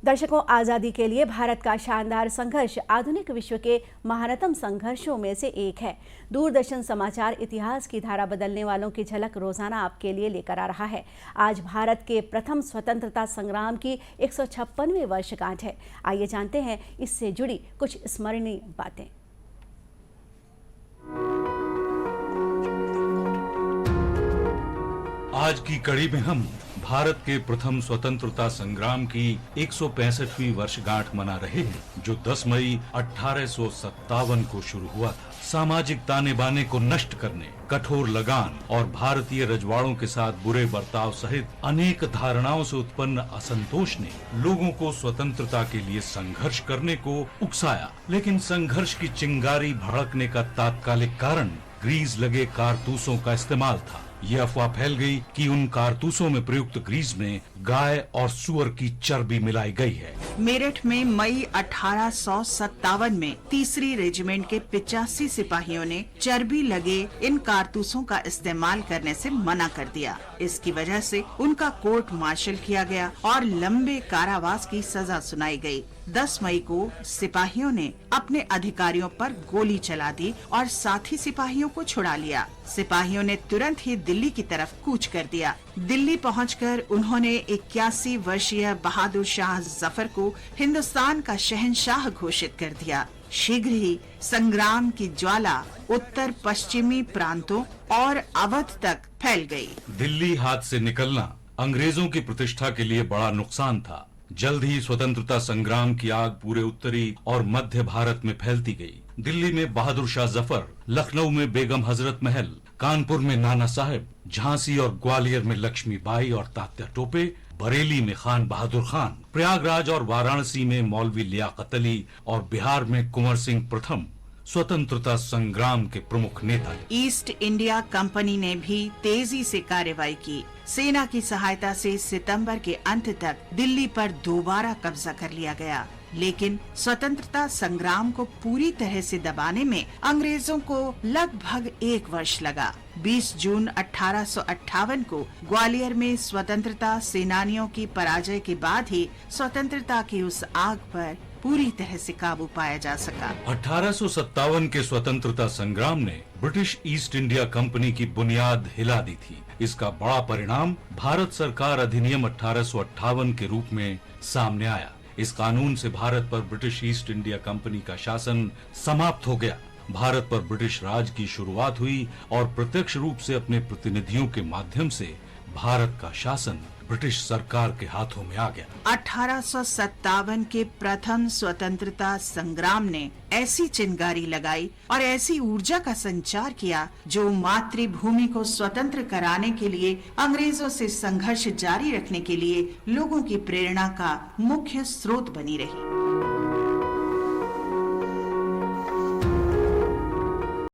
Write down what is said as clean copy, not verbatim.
दर्शकों, आज़ादी के लिए भारत का शानदार संघर्ष आधुनिक विश्व के महानतम संघर्षों में से एक है। दूरदर्शन समाचार इतिहास की धारा बदलने वालों की झलक रोजाना आपके लिए लेकर आ रहा है। आज भारत के प्रथम स्वतंत्रता संग्राम की 156वीं वर्षगांठ है। आइए जानते हैं इससे जुड़ी कुछ स्मरणीय बातें। आज की कड़ी में हम भारत के प्रथम स्वतंत्रता संग्राम की 165वीं वर्षगांठ मना रहे हैं, जो 10 मई 1857 को शुरू हुआ था। सामाजिक ताने बाने को नष्ट करने, कठोर लगान और भारतीय रजवाड़ों के साथ बुरे बर्ताव सहित अनेक धारणाओं से उत्पन्न असंतोष ने लोगों को स्वतंत्रता के लिए संघर्ष करने को उकसाया। लेकिन संघर्ष की चिंगारी भड़कने का तात्कालिक कारण ग्रीस लगे कारतूसों का इस्तेमाल था। ये अफवाह फैल गई कि उन कारतूसों में प्रयुक्त ग्रीस में गाय और सुअर की चर्बी मिलाई गई है। मेरठ में मई 1857 में 3री रेजिमेंट के 85 सिपाहियों ने चर्बी लगे इन कारतूसों का इस्तेमाल करने से मना कर दिया। इसकी वजह से उनका कोर्ट मार्शल किया गया और लंबे कारावास की सजा सुनाई गई। 10 मई को सिपाहियों ने अपने अधिकारियों पर गोली चला दी और साथी सिपाहियों को छुड़ा लिया। सिपाहियों ने तुरंत ही दिल्ली की तरफ कूच कर दिया। दिल्ली पहुंचकर उन्होंने 81 वर्षीय बहादुर शाह जफर को हिंदुस्तान का शहंशाह घोषित कर दिया। शीघ्र ही संग्राम की ज्वाला उत्तर पश्चिमी प्रांतों और अवध तक फैल गई। दिल्ली हाथ से निकलना अंग्रेजों की प्रतिष्ठा के लिए बड़ा नुकसान था। जल्द ही स्वतंत्रता संग्राम की आग पूरे उत्तरी और मध्य भारत में फैलती गई। दिल्ली में बहादुर शाह जफर, लखनऊ में बेगम हजरत महल, कानपुर में नाना साहेब, झांसी और ग्वालियर में लक्ष्मीबाई और तात्या टोपे, बरेली में खान बहादुर खान, प्रयागराज और वाराणसी में मौलवी लियाकत अली और बिहार में कुंवर सिंह प्रथम स्वतंत्रता संग्राम के प्रमुख नेता। ईस्ट इंडिया कंपनी ने भी तेजी से कार्रवाई की। सेना की सहायता से सितंबर के अंत तक दिल्ली पर दोबारा कब्जा कर लिया गया। लेकिन स्वतंत्रता संग्राम को पूरी तरह से दबाने में अंग्रेजों को लगभग 1 वर्ष लगा। 20 जून 1858 को ग्वालियर में स्वतंत्रता सेनानियों की पराजय के बाद ही स्वतंत्रता की उस आग पर पूरी तरह से काबू पाया जा सका। 1857 के स्वतंत्रता संग्राम ने ब्रिटिश ईस्ट इंडिया कंपनी की बुनियाद हिला दी थी। इसका बड़ा परिणाम भारत सरकार अधिनियम 1858 के रूप में सामने आया। इस कानून से भारत पर ब्रिटिश ईस्ट इंडिया कंपनी का शासन समाप्त हो गया। भारत पर ब्रिटिश राज की शुरुआत हुई और प्रत्यक्ष रूप से अपने प्रतिनिधियों के माध्यम से भारत का शासन ब्रिटिश सरकार के हाथों में आ गया। 1857 के प्रथम स्वतंत्रता संग्राम ने ऐसी चिंगारी लगाई और ऐसी ऊर्जा का संचार किया जो मातृभूमि को स्वतंत्र कराने के लिए अंग्रेजों से संघर्ष जारी रखने के लिए लोगों की प्रेरणा का मुख्य स्रोत बनी रही।